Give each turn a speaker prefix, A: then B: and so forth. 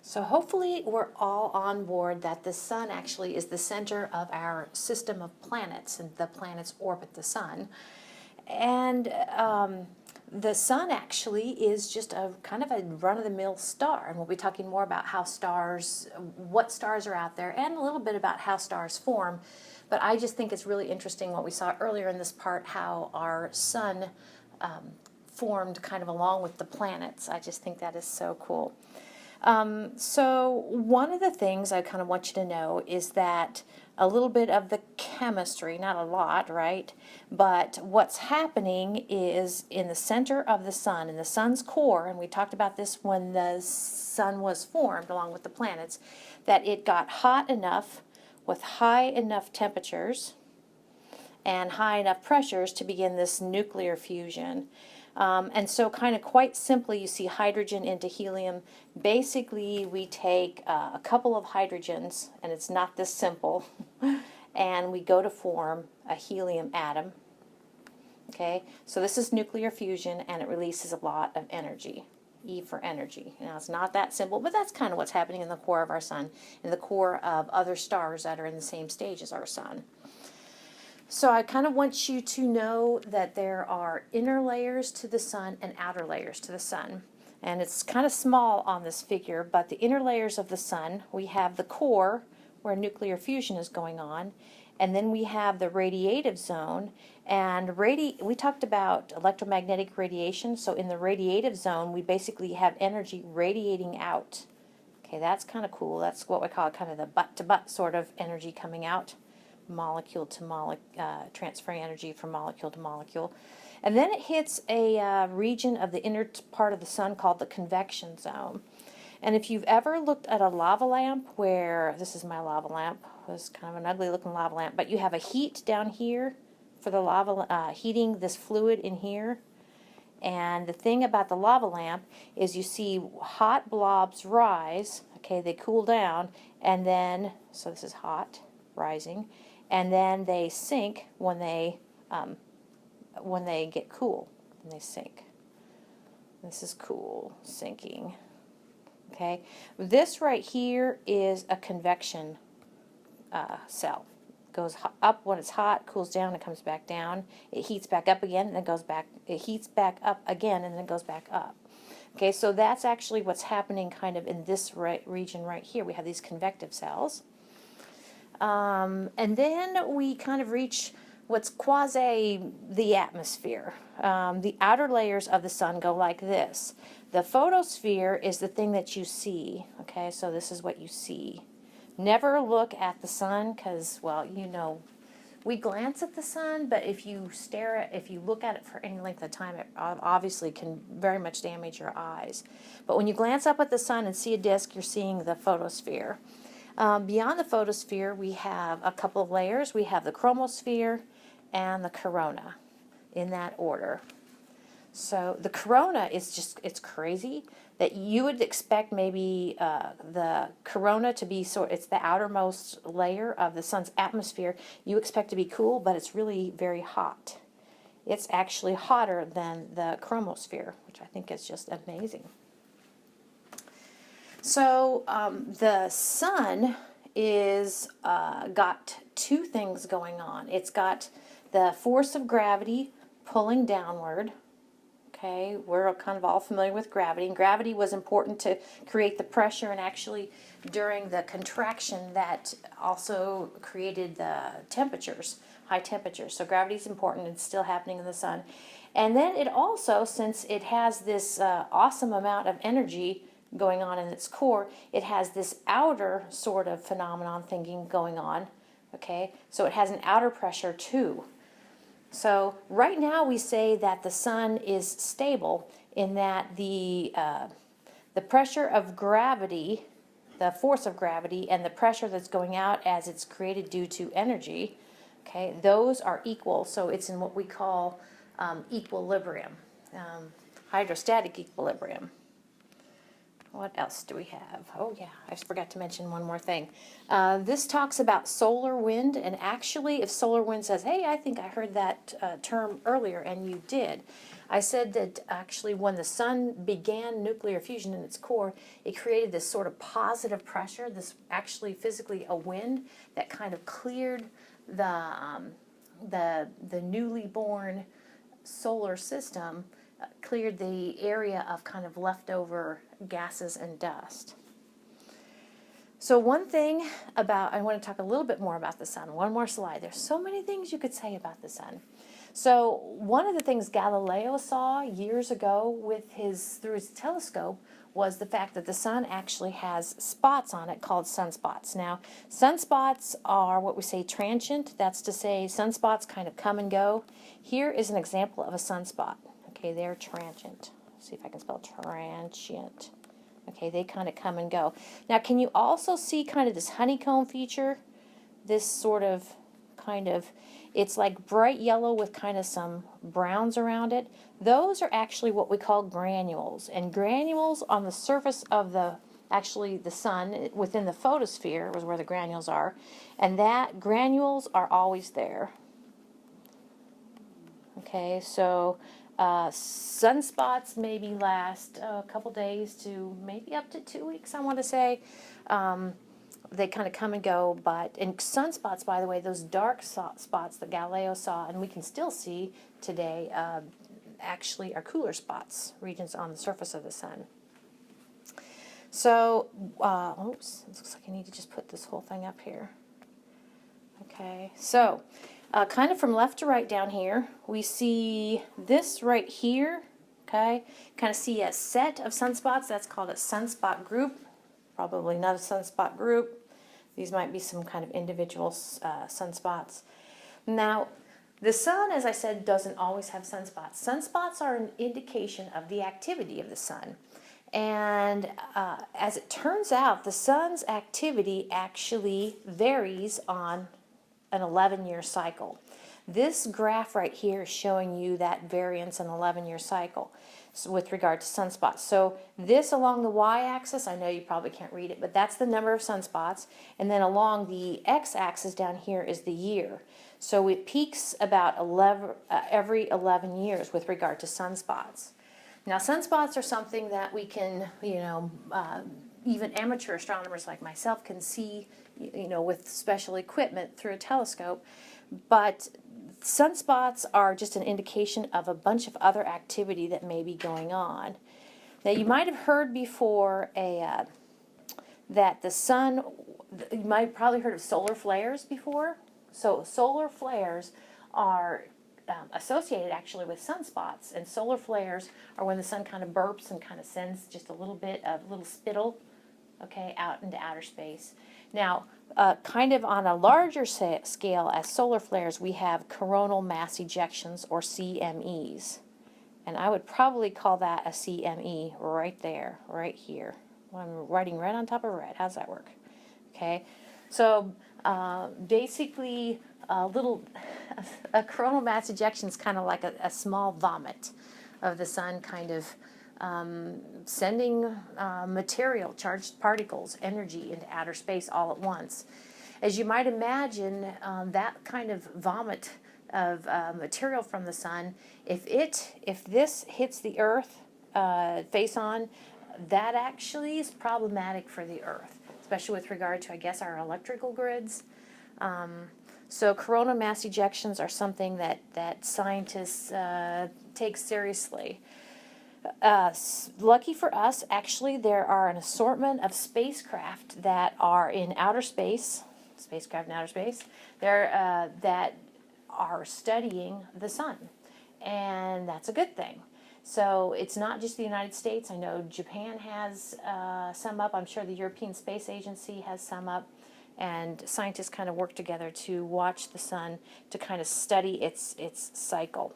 A: So hopefully we're all on board that the sun actually is the center of our system of planets, and the planets orbit the sun. And the sun actually is just a kind of a run-of-the-mill star, and we'll be talking more about how stars, what stars are out there, and a little bit about how stars form. But I just think it's really interesting what we saw earlier in this part, how our sun formed kind of along with the planets. I just think that is so cool. So one of the things I kind of want you to know is that a little bit of the chemistry, not a lot, right? But what's happening is in the center of the sun, in the sun's core, and we talked about this when the sun was formed along with the planets, that it got hot enough with high enough temperatures and high enough pressures to begin this nuclear fusion. And so kind of quite simply, you see hydrogen into helium. Basically, we take a couple of hydrogens, and it's not this simple, and we go to form a helium atom. Okay, so this is nuclear fusion, and it releases a lot of energy. E for energy. Now, it's not that simple, but that's kind of what's happening in the core of our sun, in the core of other stars that are in the same stage as our sun. So I kind of want you to know that there are inner layers to the sun and outer layers to the sun. And it's kind of small on this figure, but the inner layers of the sun, we have the core where nuclear fusion is going on, and then we have the radiative zone. And we talked about electromagnetic radiation, so in the radiative zone we basically have energy radiating out. Okay, that's kind of cool. That's what we call kind of the butt-to-butt sort of energy coming out. Molecule to molecule, transferring energy from molecule to molecule. And then it hits a region of the inner part of the sun called the convection zone. And if you've ever looked at a lava lamp, where, this is my lava lamp, it was kind of an ugly looking lava lamp, but you have a heat down here for the lava, heating this fluid in here. And the thing about the lava lamp is you see hot blobs rise, okay, they cool down, and then, so this is hot, rising, and then they sink when they get cool, and they sink. This is cool, sinking. Okay, this right here is a convection cell. Goes up when it's hot, cools down, it comes back down. It heats back up again, and then goes back. It heats back up again, and then it goes back up. Okay, so that's actually what's happening kind of in this region right here. We have these convective cells. And then we kind of reach what's quasi the atmosphere. The outer layers of the sun go like this. The photosphere is the thing that you see. Okay, so this is what you see. Never look at the sun because, well, you know, we glance at the sun, but if you look at it for any length of time, it obviously can very much damage your eyes. But when you glance up at the sun and see a disk, you're seeing the photosphere. Beyond the photosphere, we have a couple of layers. We have the chromosphere and the corona, in that order. So the corona is just, it's crazy that you would expect maybe the corona to be it's the outermost layer of the sun's atmosphere. You expect to be cool, but it's really very hot. It's actually hotter than the chromosphere, which I think is just amazing. So the sun is got two things going on. It's got the force of gravity pulling downward. Okay, we're kind of all familiar with gravity, and gravity was important to create the pressure, and actually during the contraction that also created the temperatures, high temperatures. So gravity is important, and it's still happening in the sun. And then it also, since it has this awesome amount of energy going on in its core, it has this outer sort of phenomenon thinking going on. Okay, so it has an outer pressure too. So right now we say that the sun is stable in that the pressure of gravity, the force of gravity, and the pressure that's going out as it's created due to energy, okay, those are equal. So it's in what we call equilibrium, hydrostatic equilibrium. What else do we have? Oh yeah, I forgot to mention one more thing. This talks about solar wind, and actually if solar wind says, hey, I think I heard that term earlier, and you did. I said that actually when the sun began nuclear fusion in its core, it created this sort of positive pressure, this actually physically a wind that kind of cleared the newly born solar system, cleared the area of kind of leftover gases and dust. So one thing about, I want to talk a little bit more about the sun. One more slide. There's so many things you could say about the sun. So one of the things Galileo saw years ago through his telescope was the fact that the sun actually has spots on it called sunspots. Now, sunspots are what we say transient. That's to say sunspots kind of come and go. Here is an example of a sunspot. Okay, they're transient. Let's see if I can spell transient. Okay, they kind of come and go. Now, can you also see kind of this honeycomb feature? This sort of it's like bright yellow with kind of some browns around it. Those are actually what we call granules. And granules on the surface of the sun, within the photosphere was where the granules are. And that granules are always there. Okay, so sunspots maybe last a couple days to maybe up to 2 weeks, I want to say. They kind of come and go, and sunspots, by the way, those dark spots that Galileo saw, and we can still see today, actually are cooler spots, regions on the surface of the sun. So, oops, it looks like I need to just put this whole thing up here. Okay, so kind of from left to right down here, we see this right here, okay? Kind of see a set of sunspots. That's called a sunspot group. Probably not a sunspot group. These might be some kind of individual sunspots. Now, the sun, as I said, doesn't always have sunspots. Sunspots are an indication of the activity of the sun. And as it turns out, the sun's activity actually varies on an 11-year cycle. This graph right here is showing you that variance in an 11-year cycle with regard to sunspots. So this along the y-axis, I know you probably can't read it, but that's the number of sunspots. And then along the x-axis down here is the year. So it peaks about every 11 years with regard to sunspots. Now, sunspots are something that we can, even amateur astronomers like myself can see, with special equipment through a telescope. But sunspots are just an indication of a bunch of other activity that may be going on. Now, you might have heard before that the sun, you might have probably heard of solar flares before. So solar flares are associated actually with sunspots, and solar flares are when the sun kind of burps and kind of sends just a little bit of little spittle, okay, out into outer space. Now, kind of on a larger scale as solar flares, we have coronal mass ejections, or CMEs. And I would probably call that a CME right there, right here. I'm writing red on top of red. How's that work? Okay, so basically a coronal mass ejection is kind of like a small vomit of the sun kind of sending material, charged particles, energy into outer space all at once. As you might imagine, that kind of vomit of material from the sun, if this hits the Earth face on, that actually is problematic for the Earth, especially with regard to, I guess, our electrical grids. So coronal mass ejections are something that scientists take seriously. Lucky for us, actually, there are an assortment of spacecraft that are in outer space, that are studying the sun, and that's a good thing. So it's not just the United States. I know Japan has some up. I'm sure the European Space Agency has some up. And scientists kind of work together to watch the sun, to kind of study its cycle.